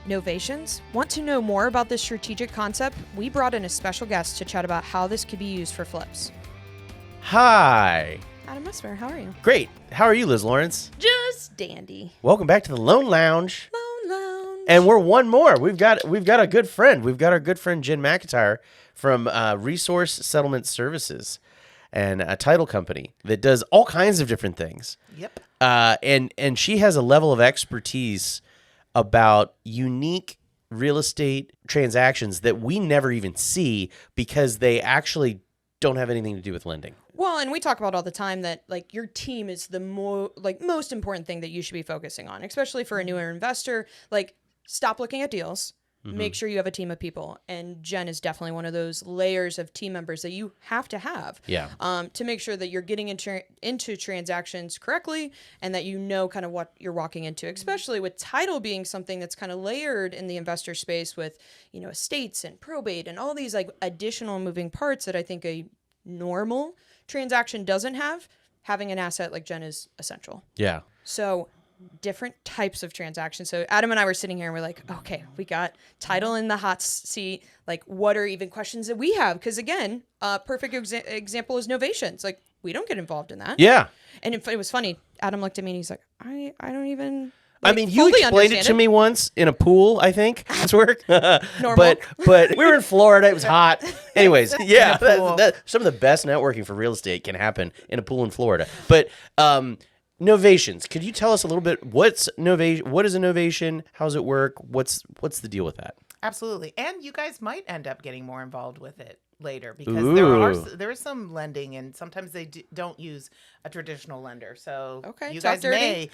Novations? Want to know more about this strategic concept? We brought in a special guest to chat about how this could be used for flips. Hi. Adam Musmer, how are you? Great. How are you, Liz Lawrence? Just dandy. Welcome back to the Lone Lounge. Lone Lounge. And we're one more. We've got a good friend. We've got our good friend Jen McIntyre from Resource Settlement Services, and a title company that does all kinds of different things. Yep. And she has a level of expertise about unique real estate transactions that we never even see because they actually don't have anything to do with lending. Well, and we talk about all the time that like your team is the most important thing that you should be focusing on, especially for a newer investor. Like, stop looking at deals. Mm-hmm. Make sure you have a team of people. And Jen is definitely one of those layers of team members that you have to have. Yeah. To make sure that you're getting into transactions correctly and that you know kind of what you're walking into, especially with title being something that's kind of layered in the investor space with, you know, estates and probate and all these like additional moving parts that I think a normal transaction doesn't have. Having an asset like Jen is essential. Yeah. So different types of transactions. So Adam and I were sitting here and we're like, okay, we got title in the hot seat. Like, what are even questions that we have? Because again, perfect example is Novations. Like, we don't get involved in that. Yeah. And it was funny. Adam looked at me and he's like, I don't even. I mean, you explained it to me once in a pool, I think. That's work. Normal. But we were in Florida. It was hot. Anyways, yeah. pool. Some of the best networking for real estate can happen in a pool in Florida. But Novations, could you tell us a little bit what's Novation? What is a Novation? How does it work? What's the deal with that? Absolutely. And you guys might end up getting more involved with it later because there is some lending and sometimes they don't use a traditional lender. So okay, you talk guys dirty.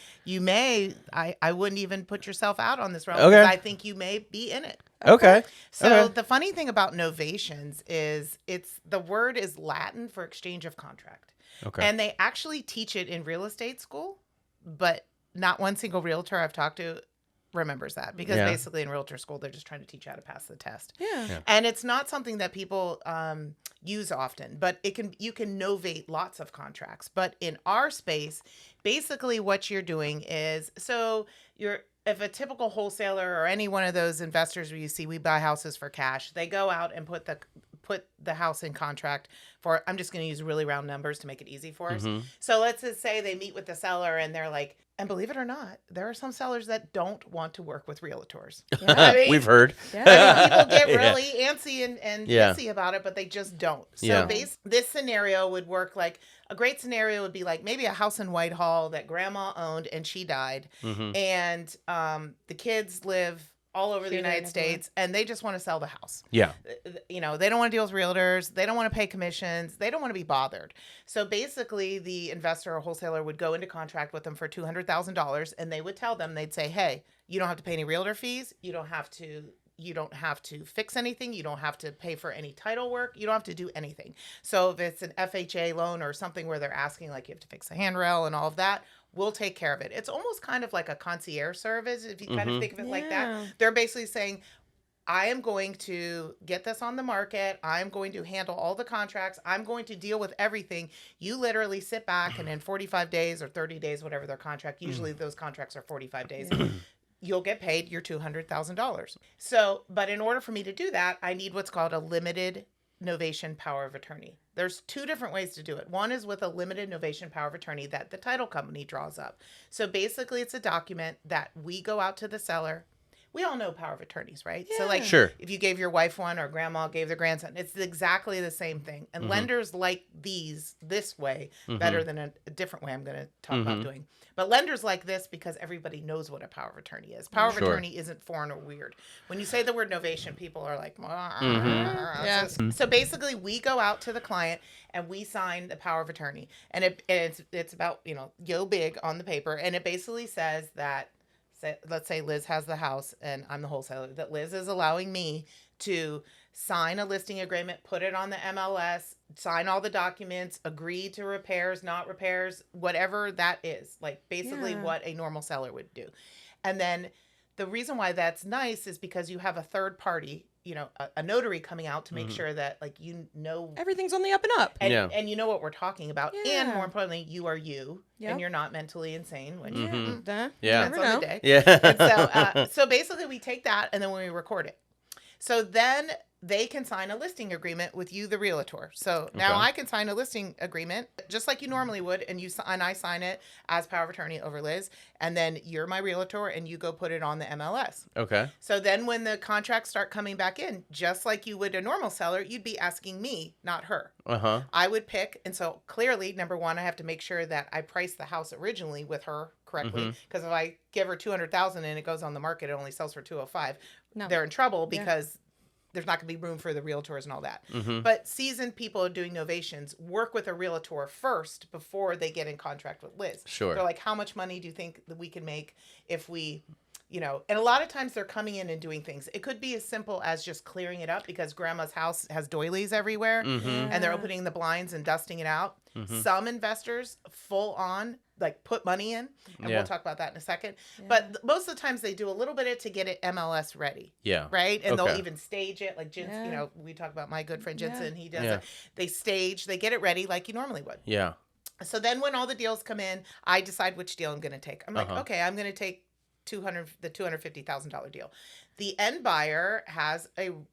I wouldn't even put yourself out on this realm Okay. because I think you may be in it. Okay. So Okay. the funny thing about novations is the word is Latin for exchange of contract. Okay. And they actually teach it in real estate school, but not one single realtor I've talked to remembers that because Yeah. basically in realtor school, they're just trying to teach you how to pass the test. Yeah. And it's not something that people use often, but you can novate lots of contracts. But in our space, basically what you're doing is, if a typical wholesaler or any one of those investors where you see we buy houses for cash, they go out and put the house in contract for, I'm just going to use really round numbers to make it easy for us. Mhm. So let's just say they meet with the seller and they're like, and believe it or not, there are some sellers that don't want to work with realtors. Yeah. I mean, We've heard. Yeah. I mean, people get Yeah. really antsy and Yeah. pissy about it, but they just don't. So Yeah. this scenario would work like, a great scenario would be like maybe a house in Whitehall that grandma owned and she died. Mhm. And the kids live all over the Here, there, United and everywhere. States and they just want to sell the house. Yeah. You know, they don't want to deal with realtors. They don't want to pay commissions. They don't want to be bothered. So basically the investor or wholesaler would go into contract with them for $200,000 and they would tell them, they'd say, hey, you don't have to pay any realtor fees. You don't have to fix anything. You don't have to pay for any title work. You don't have to do anything. So if it's an FHA loan or something where they're asking like you have to fix the handrail and all of that, we'll take care of it. It's almost kind of like a concierge service if you kind of think of it like Yeah. that. They're basically saying, I am going to get this on the market. I'm going to handle all the contracts. I'm going to deal with everything. You literally sit back and in 45 days or 30 days, whatever their contract, usually those contracts are 45 days, you'll get paid your $200,000. So, but in order for me to do that, I need what's called a limited novation power of attorney. There's two different ways to do it. One is with a limited novation power of attorney that the title company draws up. So basically it's a document that we go out to the seller. We all know power of attorneys, right? So like Sure. if you gave your wife one or grandma gave their grandson, it's exactly the same thing. And lenders like this way better than a different way I'm going to talk about doing. But lenders like this because everybody knows what a power of attorney is. Power of Sure. attorney isn't foreign or weird. When you say the word novation, people are like, Yeah. So basically we go out to the client and we sign the power of attorney. And it's about, go big on the paper. And it basically says that, let's say Liz has the house and I'm the wholesaler, that Liz is allowing me to sign a listing agreement, put it on the MLS, sign all the documents, agree to repairs, not repairs, whatever that is, like basically Yeah. what a normal seller would do. And then the reason why that's nice is because you have a third party a notary coming out to make sure that like Everything's on the up and up. and you know what we're talking about, and Yeah. more importantly, you are you, Yep. and you're not mentally insane. Which Duh. Yeah. Never depends on know. the day. Yeah. And so basically, we take that and then we record it. So then they can sign a listing agreement with you, the realtor. So now Okay. I can sign a listing agreement just like you normally would, and I sign it as power of attorney over Liz, and then you're my realtor, and you go put it on the MLS. Okay. So then when the contracts start coming back in, just like you would a normal seller, you'd be asking me, not her. Uh-huh. I would pick, and so clearly, number one, I have to make sure that I priced the house originally with her correctly, because if I give her $200,000 and it goes on the market, it only sells for $205,000. No. They're in trouble because there's not going to be room for the realtors and all that. But seasoned people doing novations work with a realtor first before they get in contract with Liz. Sure. They're like, how much money do you think that we can make if we, and a lot of times they're coming in and doing things. It could be as simple as just clearing it up because grandma's house has doilies everywhere and they're opening the blinds and dusting it out. Some investors full on like put money in, and we'll talk about that in a second. But most of the times they do a little bit of it to get it MLS ready. Yeah. Right? And they'll Okay. even stage it like Jensen, we talk about my good friend Jensen, he does Yeah. it. They get it ready like you normally would. Yeah. So then when all the deals come in, I decide which deal I'm going to take. I'm like, okay, I'm going to take the $250,000 deal. The end buyer has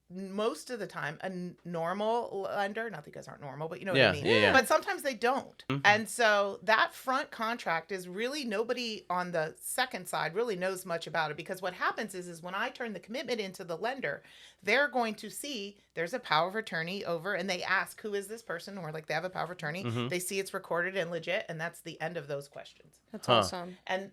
most of the time a normal lender. Not that you guys aren't normal, but you know what I mean. Yeah. But sometimes they don't. And so that front contract is really nobody on the second side really knows much about it, because what happens is when I turn the commitment into the lender, they're going to see there's a power of attorney over, and they ask, who is this person? Or like they have a power of attorney. They see it's recorded and legit, and that's the end of those questions. That's awesome. And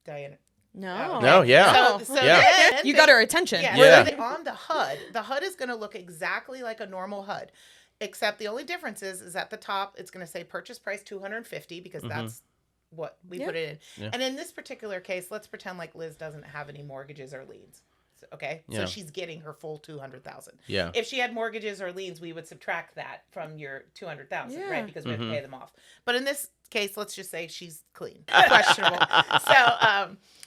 Diana. No. No, yeah. So Yeah. then You got her attention. Yeah. So on the HUD is going to look exactly like a normal HUD, except the only difference is at the top it's going to say purchase price $250 because that's what we put it in. Yeah. And in this particular case, let's pretend like Liz doesn't have any mortgages or liens. Okay, Yeah. so she's getting her full $200,000. Yeah. If she had mortgages or liens, we would subtract that from your $200,000, Yeah. right? Because we have to pay them off. But in this case, let's just say she's clean, questionable.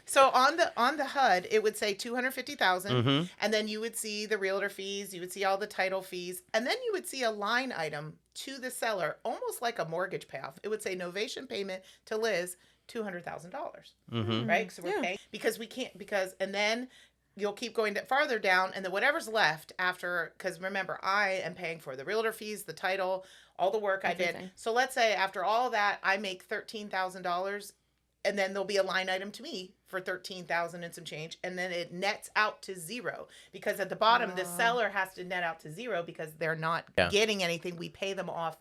So on the HUD, it would say $250,000, and then you would see the realtor fees, you would see all the title fees, and then you would see a line item to the seller, almost like a mortgage payoff. It would say novation payment to Liz, $200,000, right? So we're paying because we can't and then you'll keep going farther down, and then whatever's left after, because remember, I am paying for the realtor fees, the title, all the work I did. Everything. So let's say after all that, I make $13,000, and then there'll be a line item to me for $13,000 and some change, and then it nets out to zero, because at the bottom, the seller has to net out to zero because they're not getting anything. We pay them off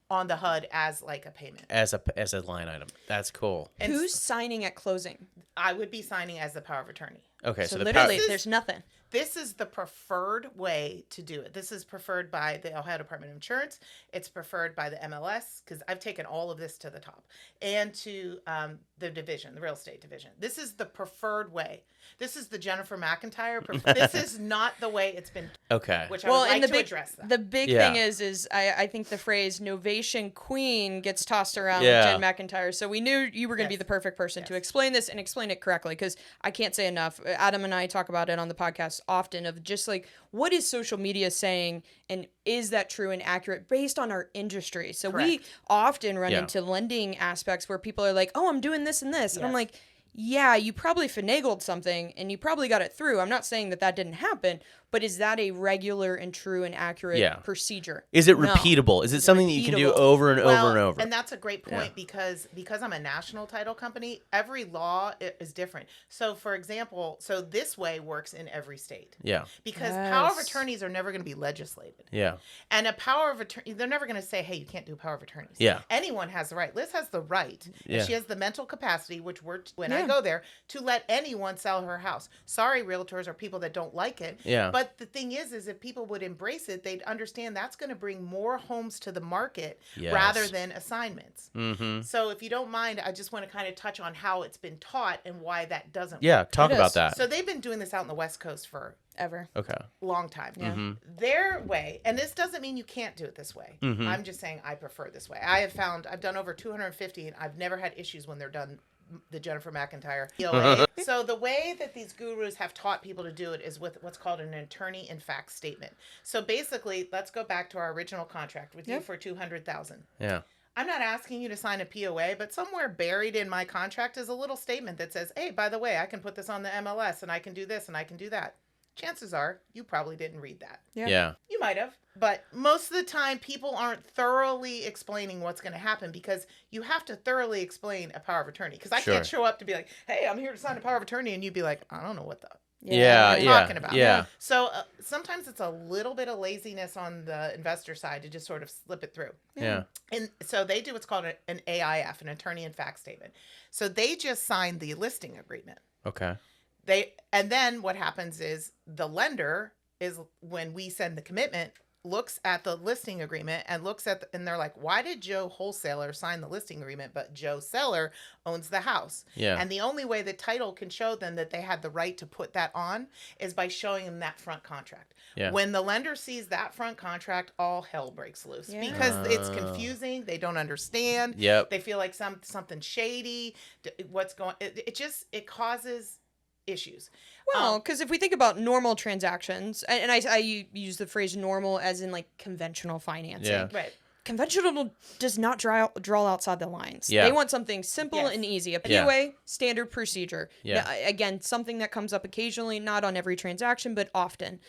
on the HUD as like a payment. As a line item. That's cool. And Who's signing at closing? I would be signing as the power of attorney. Okay, So so the literally, This is- there's nothing. This is the preferred way to do it. This is preferred by the Ohio Department of Insurance. It's preferred by the MLS, because I've taken all of this to the top, and to the division, the real estate division. This is the preferred way. This is the Jennifer McIntyre. This is not the way it's been, Okay. which I would like and the to big address that. the big Yeah. thing is I think the phrase "Novation Queen" gets tossed around Yeah. with Jen McIntyre. So we knew you were going to be Yes. the perfect person to Yes. explain this and explain it correctly, because I can't say enough. Adam and I talk about it on the podcast often, of just like, what is social media saying, and is that true and accurate based on our industry? So we Correct. often run Yeah. into lending aspects where people are like, "Oh, I'm doing this and this," and I'm Yes. like, yeah, you probably finagled something and you probably got it through. I'm not saying that didn't happen, but is that a regular and true and accurate Yeah. procedure? Is it No. repeatable? Is it something that you can do repeatable? over and Well, over and over? And that's a great point, because I'm a national title company, every law is different. So for example, this way works in every state. Yeah. Because power of Yes. attorneys are never going to be legislated. Yeah. And a power of attorney, they're never going to say, hey, you can't do power of attorneys. Yeah. Anyone has the right. Liz has the right. Yeah. And she has the mental capacity, which when I go there, to let anyone sell her house. Sorry, realtors or people that don't like it. Yeah. But the thing is if people would embrace it, they'd understand that's going to bring more homes to the market Yes. rather than assignments. Mm-hmm. So if you don't mind, I just want to kind of touch on how it's been taught and why that doesn't Yeah. work. Talk It about is. that. So they've been doing this out in the West Coast for Ever. Okay. long time. Yeah. Mm-hmm. Their way, and this doesn't mean you can't do it this way. I'm just saying I prefer this way. I've done over 250, and I've never had issues when they're done the Jennifer McIntyre POA. So the way that these gurus have taught people to do it is with what's called an attorney in fact statement. So basically, let's go back to our original contract with you for $200,000. Yeah. I'm not asking you to sign a POA, but somewhere buried in my contract is a little statement that says, hey, by the way, I can put this on the MLS and I can do this and I can do that. Chances are you probably didn't read that. Yeah. You might have. But most of the time, people aren't thoroughly explaining what's going to happen because you have to thoroughly explain a power of attorney. Because I can't show up to be like, hey, I'm here to sign a power of attorney. And you'd be like, I don't know what the you're talking about. Yeah. So sometimes it's a little bit of laziness on the investor side to just sort of slip it through. Yeah. And so they do what's called an AIF, an attorney in fact statement. So they just signed the listing agreement. Okay. And then what happens is the lender is, when we send the commitment, looks at the listing agreement and looks at and they're like, why did Joe wholesaler sign the listing agreement but Joe seller owns the house? Yeah. And the only way the title can show them that they had the right to put that on is by showing them that front contract. Yeah. When the lender sees that front contract, all hell breaks loose because it's confusing. They don't understand. Yep. They feel like something shady. What's going? It causes issues. Well, because if we think about normal transactions, and I use the phrase normal as in like conventional financing. Yeah. Right. Conventional does not draw outside the lines. Yeah. They want something simple and easy. A POA, standard procedure. Yeah. Now, again, something that comes up occasionally, not on every transaction, but often.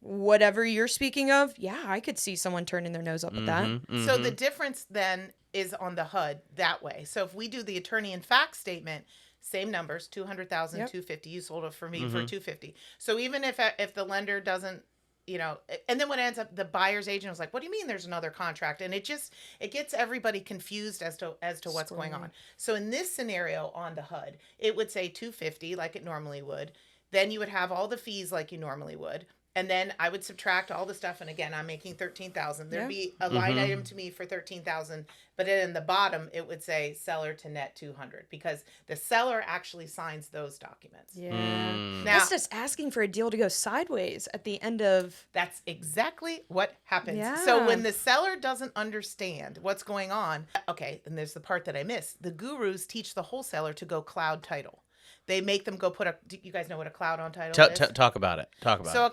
Whatever you're speaking of, I could see someone turning their nose up at that. So the difference then is on the HUD that way. So if we do the attorney in fact statement, same numbers, 200,000, 250. You sold it for me for 250. So even if the lender doesn't, and then what ends up, the buyer's agent was like, what do you mean there's another contract? And it gets everybody confused as to what's going on. So in this scenario on the HUD, it would say 250 like it normally would. Then you would have all the fees like you normally would. And then I would subtract all the stuff. And again, I'm making 13,000. There'd be a line item to me for 13,000. But then in the bottom, it would say seller to net 200 because the seller actually signs those documents. Yeah. Now, That's just asking for a deal to go sideways at the end of. That's exactly what happens. Yeah. So when the seller doesn't understand what's going on, okay, and there's the part that I missed. The gurus teach the wholesaler to go cloud title. They make them go do you guys know what a cloud on title is? Talk about it. So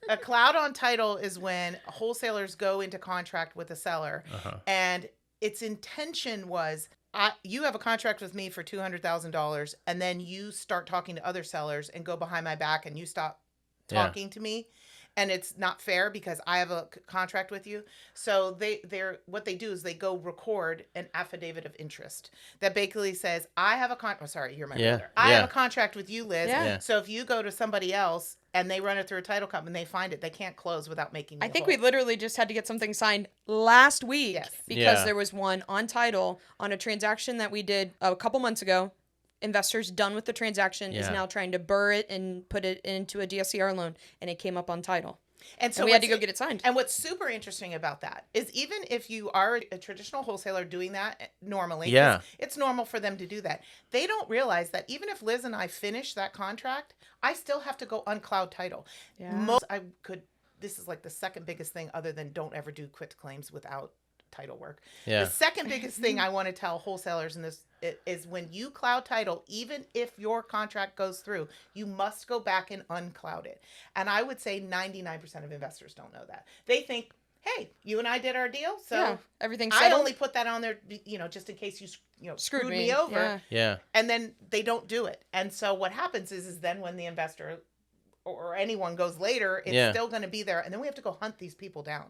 a cloud on title is when wholesalers go into contract with a seller, and its intention was, you have a contract with me for $200,000, and then you start talking to other sellers and go behind my back and you stop talking to me. And it's not fair because I have a contract with you. So what they do is they go record an affidavit of interest that basically says, I have a you're my brother. I have a contract with you, Liz. Yeah. So if you go to somebody else and they run it through a title company and they find it, they can't close without making me I think whole. we literally just had to get something signed last week because there was one on title on a transaction that we did a couple months ago. Investors done with the transaction is now trying to burr it and put it into a DSCR loan, and it came up on title. And so we had to go get it signed. And what's super interesting about that is even if you are a traditional wholesaler doing that normally, it's normal for them to do that. They don't realize that even if Liz and I finish that contract, I still have to go on cloud title. Yeah. This is like the second biggest thing other than don't ever do quit claims without title work. Yeah. The second biggest thing I want to tell wholesalers in this is when you cloud title, even if your contract goes through, you must go back and uncloud it. And I would say 99% of investors don't know that. They think, hey, you and I did our deal, so everything's I settled. only put that on there, just in case you screwed me over. Yeah. And then they don't do it. And so what happens is then when the investor or anyone goes later, it's still going to be there. And then we have to go hunt these people down,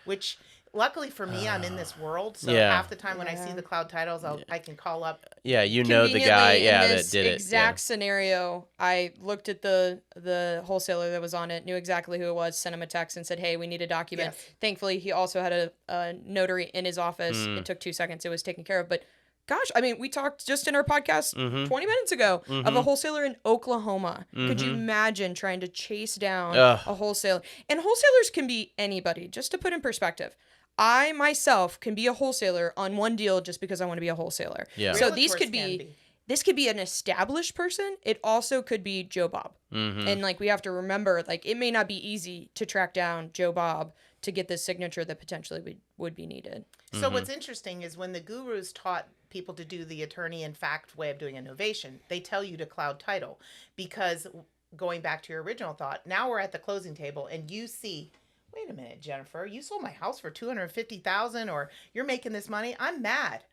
which luckily for me, I'm in this world. So half the time when I see the cloud titles, I can call up. Yeah, the guy in that did it. Exact scenario. I looked at the wholesaler that was on it, knew exactly who it was, sent him a text and said, hey, we need a document. Yes. Thankfully, he also had a notary in his office. It took 2 seconds. It was taken care of. But gosh, I mean, we talked just in our podcast 20 minutes ago of a wholesaler in Oklahoma. Could you imagine trying to chase down a wholesaler? And wholesalers can be anybody. Just to put in perspective, I myself can be a wholesaler on one deal just because I want to be a wholesaler. Yeah. So Realtors this could be an established person. It also could be Joe Bob. And we have to remember, it may not be easy to track down Joe Bob to get this signature that potentially would be needed. So what's interesting is when the gurus taught people to do the attorney in fact way of doing a novation. They tell you to cloud title because going back to your original thought, now we're at the closing table and you see, wait a minute, Jennifer, you sold my house for $250,000 or you're making this money. I'm mad.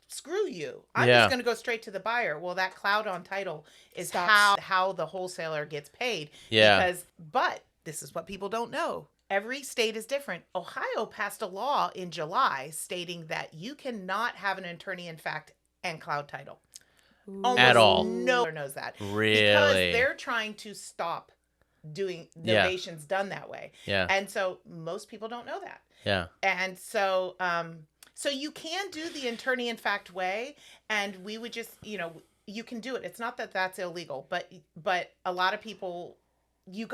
Screw you. I'm Yeah. just going to go straight to the buyer. Well, that cloud on title is Stops. how the wholesaler gets paid. Yeah. But this is what people don't know. Every state is different. Ohio passed a law in July stating that you cannot have an attorney in fact and cloud title. Almost At all. no one knows that. Because Really? they're trying to stop doing Yeah. novations done that way. Yeah. And so most people don't know that. Yeah. And so so you can do the attorney in fact way, and we would just, you can do it. It's not that that's illegal, but a lot of people you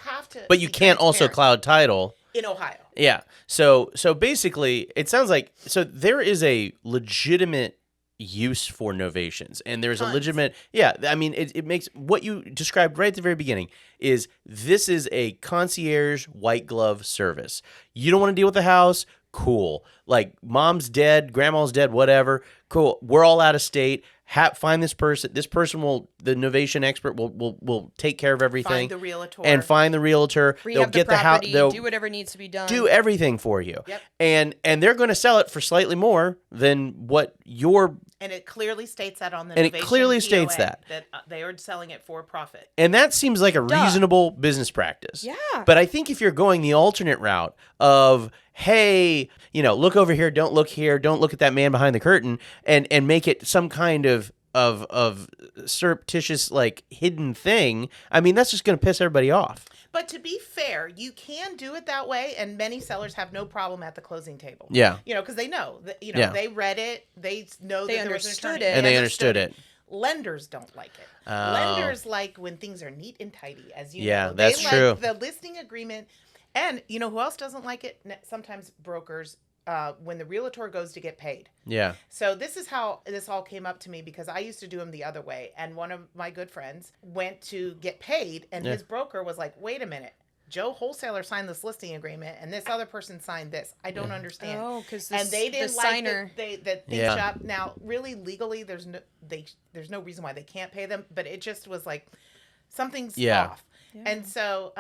have to But you be can't also transparent cloud title. in Ohio. Yeah. So basically, it sounds like there is a legitimate use for novations, and there's a Tons. legitimate. Yeah. I mean, it makes what you described right at the very beginning is this is a concierge white glove service. You don't want to deal with the house. Cool. Like mom's dead, grandma's dead, whatever. Cool. We're all out of state. Find this person. This person the novation expert will take care of everything. Find the realtor. And find the realtor. Rehab They'll get the house. property, They'll do whatever needs to be done. do everything for you. Yep. And they're going to sell it for slightly more than what your And it clearly states that on the And it Novation clearly states POA, that. they are selling it for profit. and that seems like a Duh. reasonable business practice. Yeah. But I think if you're going the alternate route of, hey, look over here, don't look here, don't look at that man behind the curtain, and make it some kind of surreptitious, like, hidden thing, I mean, that's just going to piss everybody off. But to be fair, you can do it that way, and many sellers have no problem at the closing table. Yeah. Because they know that, Yeah. they read it, they know They that there was an understood attorney. it. And they understood it. Lenders don't like it. Oh. Lenders like when things are neat and tidy, as you Yeah, know. that's they true. like the listing agreement. And you know who else doesn't like it? Sometimes brokers, when the realtor goes to get paid. Yeah. So this is how this all came up to me, because I used to do them the other way. And one of my good friends went to get paid, and Yeah. his broker was like, wait a minute. Joe Wholesaler signed this listing agreement, and this other person signed this. I don't understand. Oh, because And they didn't the like signer. that they Yeah. shop. Now, really legally, there's no reason why they can't pay them, but it just was like something's Yeah. off. And so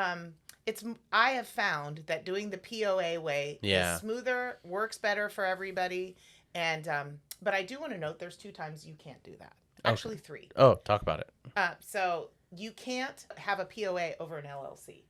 I have found that doing the POA way Yeah. is smoother, works better for everybody. And but I do want to note there's 2 times you can't do that. Actually 3. Oh, talk about it. So you can't have a POA over an LLC.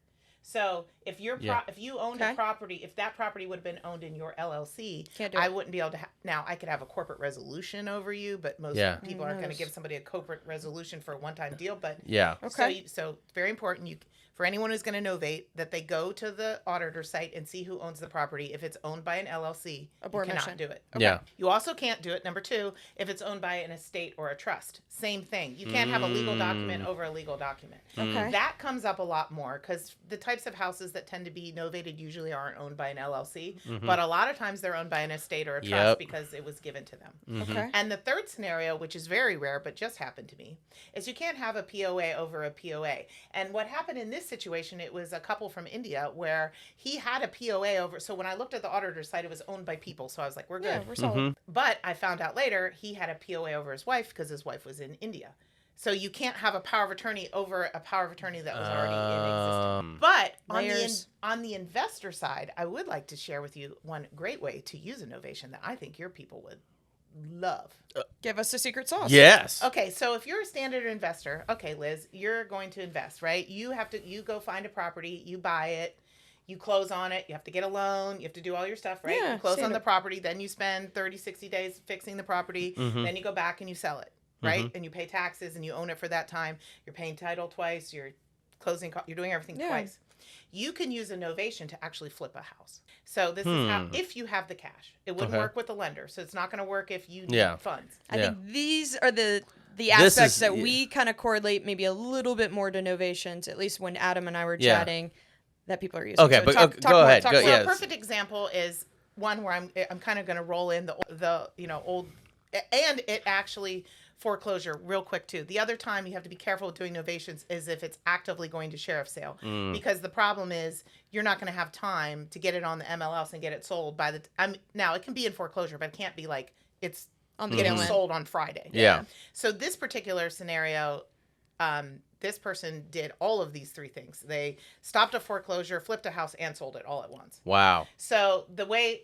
So if if you owned Okay. a property, if that property would have been owned in your LLC, Can't do I it. wouldn't be able to. Now I could have a corporate resolution over you, but most Yeah. people aren't going to Knows. give somebody a corporate resolution for a one-time deal. But Yeah. Okay. so it's very important. For anyone who's going to novate, that they go to the auditor site and see who owns the property. If it's owned by an LLC, you Abortion. cannot do it. Yeah. You also can't do it, number 2, if it's owned by an estate or a trust. Same thing. You can't have a legal document over a legal document. Okay. That comes up a lot more because the types of houses that tend to be novated usually aren't owned by an LLC, but a lot of times they're owned by an estate or a trust Yep. because it was given to them. Okay. And the third scenario, which is very rare but just happened to me, is you can't have a POA over a POA. And what happened in this situation, it was a couple from India where he had a POA over. So when I looked at the auditor's site, it was owned by people. So I was like, we're good. Yeah, we're solid. But I found out later he had a POA over his wife because his wife was in India. So you can't have a power of attorney over a power of attorney that was already in existence. But Layers. on the investor side, I would like to share with you one great way to use a novation that I think your people would love. Give us the secret sauce. Yes. Okay, so if you're a standard investor, okay, Liz, you're going to invest, right? You go find a property, you buy it, you close on it, you have to get a loan, you have to do all your stuff, right? Yeah, You close on standard. the proproperty, then you spend 30, 60 days fixing the property, then you go back and you sell it, right? And you pay taxes and you own it for that time. You're paying title twice, you're closing, you're doing everything Yeah. twice. You can use a novation to actually flip a house. So this is how, if you have the cash. It wouldn't Okay. work with the lender. So it's not going to work if you need Yeah. funds. I Yeah. think these are the This aspects is- that yeah. we kind of correlate maybe a little bit more to novations, at least when Adam and I were Yeah. chatting, that people are using. Okay, but go more, ahead. talk Go- more. yeah. A perfect example is one where I'm kind of going to roll in the old, and it actually foreclosure real quick too. The other time you have to be careful with doing novations is if it's actively going to sheriff's sale, because the problem is you're not going to have time to get it on the MLS and get it sold by the. Now it can be in foreclosure, but it can't be like it's On the getting tail end. sold on Friday. Yeah. So this particular scenario, this person did all of these three things. They stopped a foreclosure, flipped a house, and sold it all at once. Wow. So the way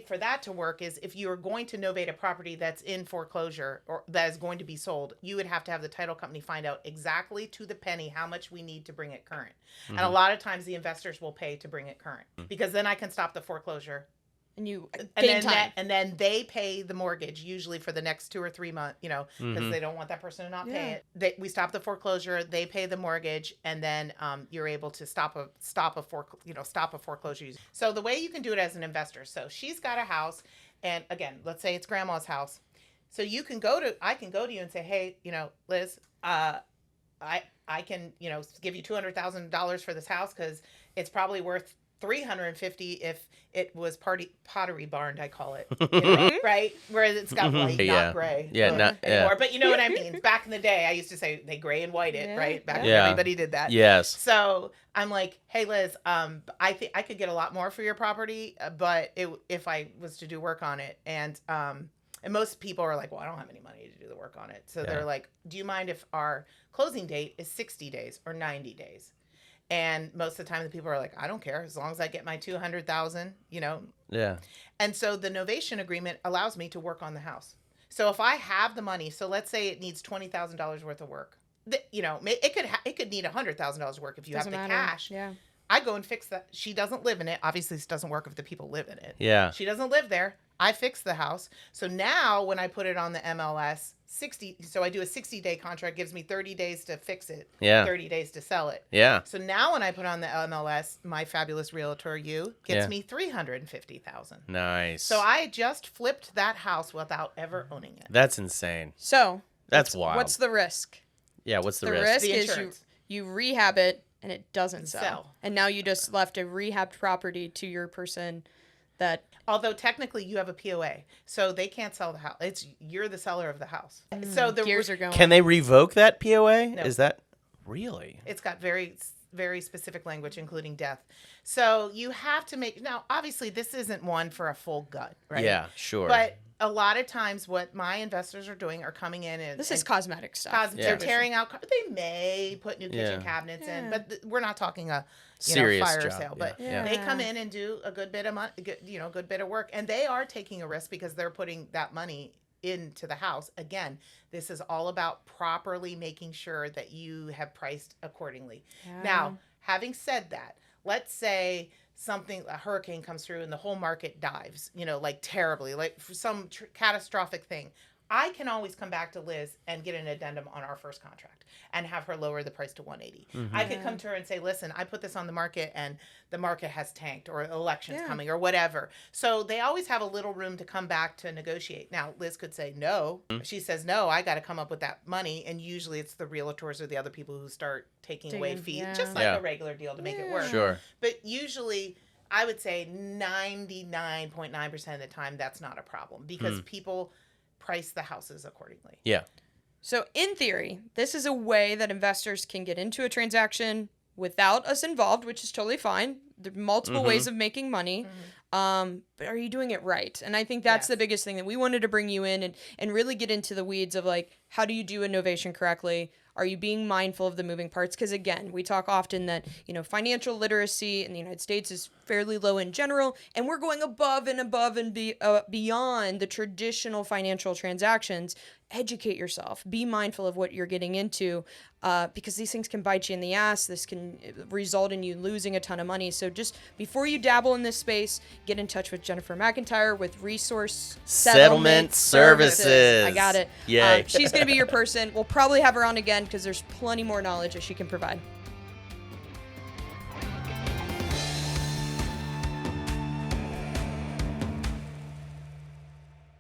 for that to work is if you are going to novate a property that's in foreclosure or that is going to be sold, you would have to have the title company find out exactly to the penny how much we need to bring it current. And a lot of times the investors will pay to bring it current because then I can stop the foreclosure. And you And gain then time. and then they pay the mortgage usually for the next 2 or 3 months, because they don't want that person to not pay it. We stop the foreclosure, they pay the mortgage, and then you're able to stop a foreclosure. So the way you can do it as an investor. So she's got a house, and again, let's say it's grandma's house. So I can go to you and say, hey, Liz, I can give you $200,000 for this house because it's probably worth $350 if it was pottery barned, I call it, right? Where it's got white, not gray, anymore. But you know what I mean. Back in the day, I used to say they gray and white it, right? Back when everybody did that. Yes. So I'm like, hey Liz, I think I could get a lot more for your property, but if I was to do work on it, and most people are like, well, I don't have any money to do the work on it, so they're like, do you mind if our closing date is 60 days or 90 days? And most of the time, the people are like, I don't care as long as I get my $200,000, Yeah. And so the novation agreement allows me to work on the house. So if I have the money, so let's say it needs $20,000 worth of work, it could need $100,000 work if you Doesn't have the matter. cash. Yeah. I go and fix that. She doesn't live in it. Obviously, this doesn't work if the people live in it. Yeah. She doesn't live there. I fix the house. So now when I put it on the MLS, so I do a 60-day contract, gives me 30 days to fix it, 30 days to sell it. Yeah. So now when I put on the MLS, my fabulous realtor, gets me $350,000. Nice. So I just flipped that house without ever owning it. That's insane. So That's wild. what's the risk? Yeah, what's the The risk? risk The is insurance. you rehab it and it doesn't sell. Sell. And now you just left a rehabbed property to your person that Although technically you have a POA, so they can't sell the house. You're the seller of the house. So the gears are going. Can they revoke that POA? No. Is that really? It's got very, very specific language, including death. So you have to now, obviously, this isn't one for a full gut, right? Yeah, sure. But a lot of times what my investors are doing are coming in and this is cosmetic stuff. they're tearing out. They may put new kitchen cabinets in, but we're not talking a serious fire job. sale. Yeah. But Yeah. they come in and do a good bit of money, good bit of work, and they are taking a risk because they're putting that money into the house. Again, this is all about properly making sure that you have priced accordingly. Yeah. Now, having said that, let's say a hurricane comes through and the whole market dives, like terribly, like for some catastrophic thing. I can always come back to Liz and get an addendum on our first contract and have her lower the price to 180. I could come to her and say, listen, I put this on the market and the market has tanked or elections coming or whatever. So they always have a little room to come back to negotiate. Now, Liz could say no. If she says no, I got to come up with that money. And usually it's the realtors or the other people who start taking away fees, just like a regular deal to make it work. Sure. But usually I would say 99.9% of the time that's not a problem because people price the houses accordingly. Yeah. So in theory, this is a way that investors can get into a transaction without us involved, which is totally fine. There are multiple ways of making money. But are you doing it right? And I think that's the biggest thing that we wanted to bring you in and really get into the weeds of like, how do you do a novation correctly? Are you being mindful of the moving parts? Because again, we talk often that, financial literacy in the United States is fairly low in general, and we're going above and beyond the traditional financial transactions. Educate yourself. Be mindful of what you're getting into, because these things can bite you in the ass. This can result in you losing a ton of money. So just before you dabble in this space, get in touch with Jennifer McIntyre with Resource Settlement Services. I got it. Yay. She's going to be your person. We'll probably have her on again because there's plenty more knowledge that she can provide.